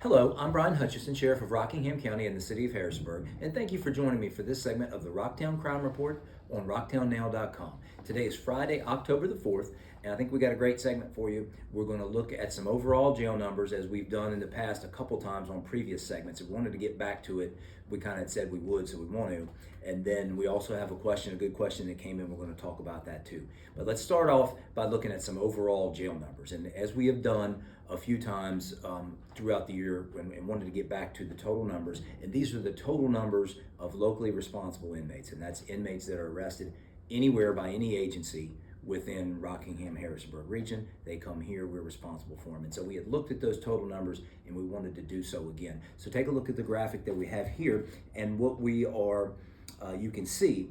Hello, I'm Bryan Hutcheson, Sheriff of Rockingham County in the city of Harrisonburg, and thank you for joining me for this segment of the Rocktown Crime Report on RocktownNow.com. Today is Friday, October the 4th, and I think we got a great segment for you. We're going to look at some overall jail numbers as we've done in the past a couple times on previous segments. If we wanted to get back to it, we kind of said we would, so we want to. And then we also have a good question that came in. We're going to talk about that too. But let's start off by looking at some overall jail numbers. And as we have done a few times throughout the year and wanted to get back to the total numbers, and these are the total numbers of locally responsible inmates, and that's inmates that are arrested anywhere by any agency within Rockingham-Harrisonburg region. They come here, we're responsible for them. And so we had looked at those total numbers and we wanted to do so again. So take a look at the graphic that we have here, and what we are, you can see,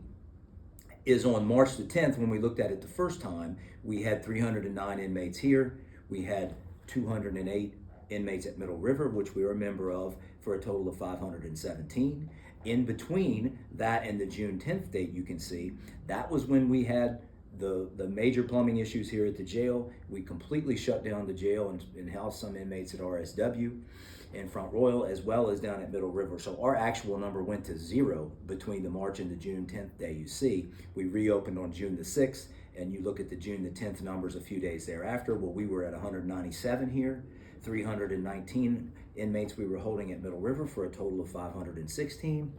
is on March the 10th, when we looked at it the first time, we had 309 inmates here. We had 208 inmates at Middle River, which we are a member of, for a total of 517. In between that and the June 10th date, you can see, that was when we had the major plumbing issues here at the jail. We completely shut down the jail and housed some inmates at RSW and Front Royal, as well as down at Middle River. So our actual number went to 0 between the March and the June 10th day. You see, we reopened on June the 6th, and you look at the June the 10th numbers a few days thereafter. Well, we were at 197 here, 319 inmates we were holding at Middle River for a total of 516.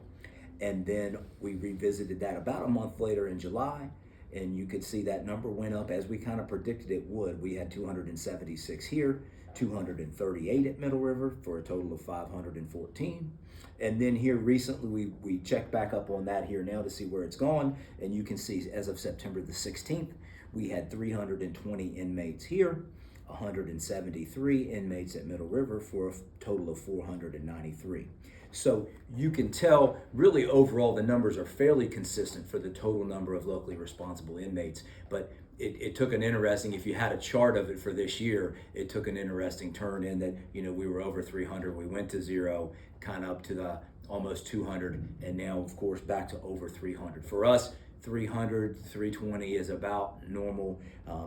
And then we revisited that about a month later in July, and you could see that number went up as we kind of predicted it would. We had 276 here, 238 at Middle River for a total of 514. And then here recently, we checked back up on that here now to see where it's gone. And you can see as of September the 16th, we had 320 inmates here, 173 inmates at Middle River for a total of 493. So you can tell really overall the numbers are fairly consistent for the total number of locally responsible inmates, but it took an interesting, if you had a chart of it for this year, it took an interesting turn in that, we were over 300, we went to 0, kind of up to the almost 200, and now of course back to over 300. For us, 300, 320 is about normal.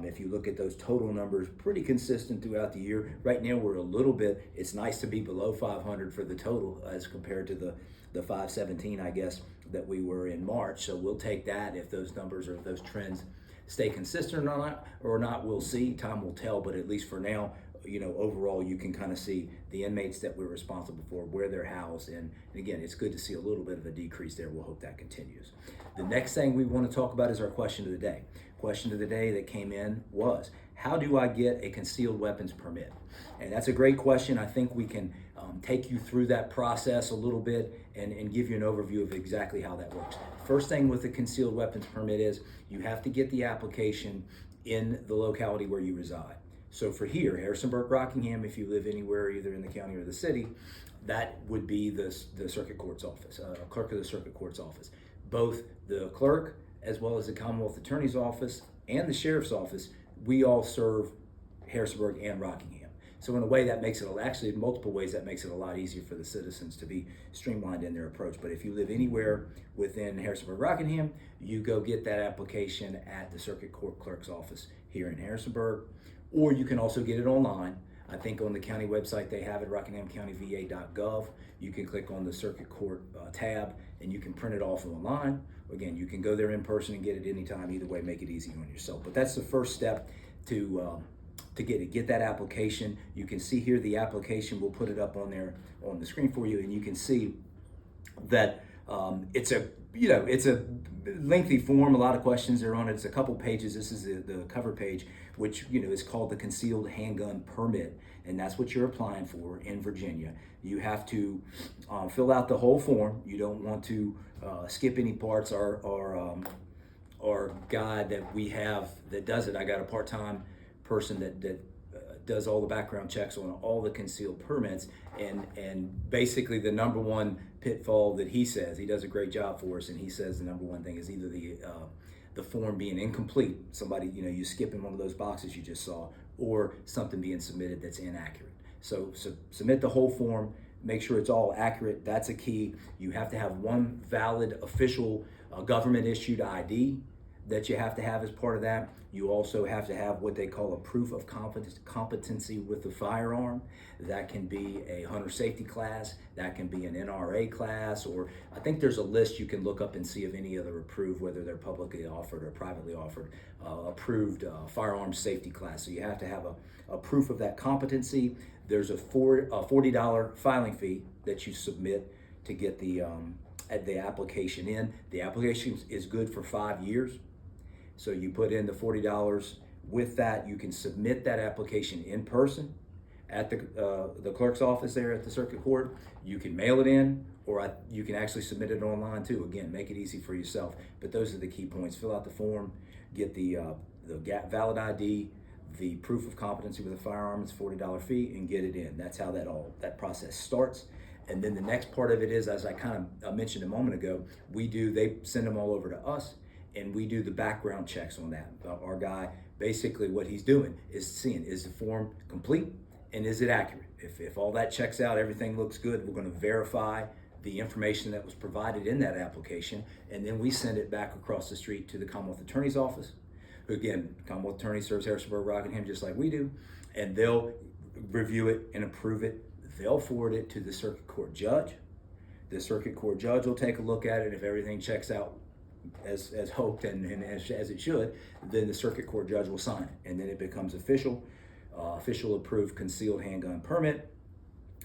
If you look at those total numbers, pretty consistent throughout the year. Right now we're a little bit, it's nice to be below 500 for the total as compared to the 517, I guess, that we were in March. So we'll take that. If those numbers or those trends stay consistent or not, we'll see. Time will tell, but at least for now, overall, you can kind of see the inmates that we're responsible for, where they're housed. And again, it's good to see a little bit of a decrease there. We'll hope that continues. The next thing we want to talk about is our question of the day. Question of the day that came in was, how do I get a concealed weapons permit? And that's a great question. I think we can take you through that process a little bit and give you an overview of exactly how that works. First thing with the concealed weapons permit is you have to get the application in the locality where you reside. So for here, Harrisonburg, Rockingham, if you live anywhere, either in the county or the city, that would be the circuit court's office, clerk of the circuit court's office. Both the clerk, as well as the Commonwealth Attorney's office and the sheriff's office, we all serve Harrisonburg and Rockingham. So in a way that makes it, actually in multiple ways, that makes it a lot easier for the citizens to be streamlined in their approach. But if you live anywhere within Harrisonburg, Rockingham, you go get that application at the circuit court clerk's office here in Harrisonburg, or you can also get it online. I think on the county website they have it, rockinghamcountyva.gov. You can click on the circuit court tab and you can print it off online. Again, you can go there in person and get it anytime. Either way, make it easy on yourself. But that's the first step to get that application. You can see here the application. We'll put it up on there on the screen for you, and you can see that it's a lengthy form. A lot of questions are on it. It's a couple pages. This is the cover page, which is called the Concealed Handgun Permit, and that's what you're applying for in Virginia. You have to fill out the whole form. You don't want to skip any parts. Our guy that we have that does it, I got a part-time person that does all the background checks on all the concealed permits, and basically the number one pitfall that he says, he does a great job for us, and he says the number one thing is either the form being incomplete, somebody, you skip in one of those boxes you just saw, or something being submitted that's inaccurate. So submit the whole form, make sure it's all accurate. That's a key. You have to have one valid official government issued ID that you have to have as part of that. You also have to have what they call a proof of competency with the firearm. That can be a hunter safety class, that can be an NRA class, or I think there's a list you can look up and see if any other approved, whether they're publicly offered or privately offered, approved firearm safety class. So you have to have a proof of that competency. There's a $40 filing fee that you submit to get the application in. The application is good for 5 years. So you put in the $40. With that, you can submit that application in person at the clerk's office there at the circuit court. You can mail it in, or you can actually submit it online too. Again, make it easy for yourself. But those are the key points. Fill out the form, get the valid ID, the proof of competency with a firearm, it's $40 fee, and get it in. That's how that process starts. And then the next part of it is, as I kind of mentioned a moment ago, they send them all over to us, and we do the background checks on that. Our guy, basically what he's doing is seeing, is the form complete and is it accurate? If all that checks out, everything looks good, we're going to verify the information that was provided in that application, and then we send it back across the street to the Commonwealth Attorney's Office. Again, Commonwealth Attorney serves Harrisonburg, Rockingham, just like we do, and they'll review it and approve it. They'll forward it to the circuit court judge. The circuit court judge will take a look at it. If everything checks out as hoped and as it should, then the circuit court judge will sign it, and then it becomes official approved concealed handgun permit,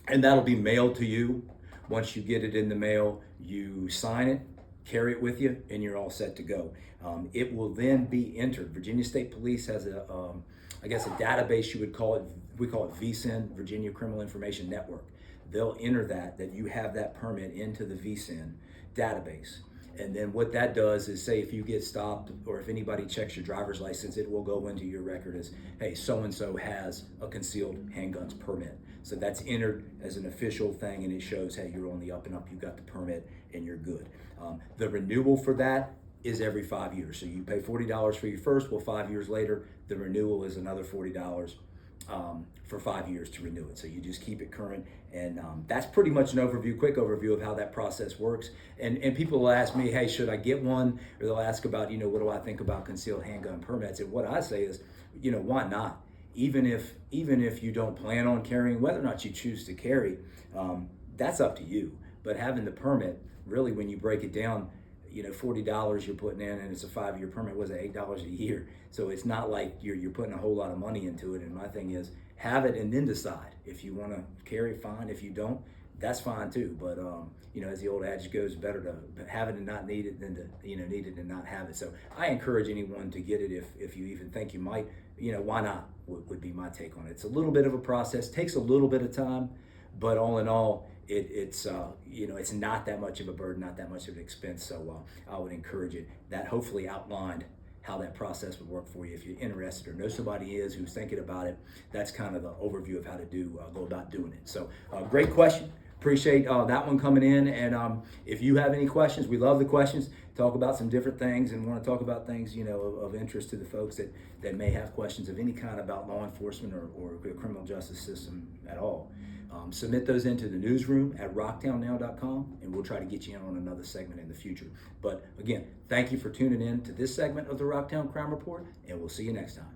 and that'll be mailed to you. Once you get it in the mail, you sign it, carry it with you, and you're all set to go. It will then be entered. Virginia State Police has a database, you would call it. We call it VCIN, Virginia Criminal Information Network. They'll enter that you have that permit into the VCIN database. And then what that does is, say if you get stopped or if anybody checks your driver's license, it will go into your record as, hey, so-and-so has a concealed handguns permit. So that's entered as an official thing, and it shows, hey, you're on the up and up, you got the permit, and you're good. The renewal for that is every 5 years. So you pay $40 for your first, 5 years later, the renewal is another $40 for 5 years to renew it. So you just keep it current, and that's pretty much an quick overview of how that process works. And people will ask me, hey, should I get one? Or they'll ask about, what do I think about concealed handgun permits? And what I say is, why not? Even if you don't plan on carrying, whether or not you choose to carry, that's up to you. But having the permit, really, when you break it down, $40 you're putting in, and it's a 5-year permit, was it $8 a year? So it's not like you're putting a whole lot of money into it. And my thing is, have it and then decide. If you want to carry, fine. If you don't, that's fine too. But as the old adage goes, better to have it and not need it than to need it and not have it. So I encourage anyone to get it if you even think you might. Why not? Would be my take on it. It's a little bit of a process, takes a little bit of time, but all in all, it's not that much of a burden, not that much of an expense. So I would encourage it. That hopefully outlined how that process would work for you. If you're interested or know somebody who's thinking about it, that's kind of the overview of how to go about doing it. So great question. Appreciate that one coming in. And if you have any questions, we love the questions. Talk about some different things and want to talk about things, of interest to the folks that may have questions of any kind about law enforcement or the criminal justice system at all. Submit those into the newsroom at rocktownnow.com, and we'll try to get you in on another segment in the future. But again, thank you for tuning in to this segment of the Rocktown Crime Report, and we'll see you next time.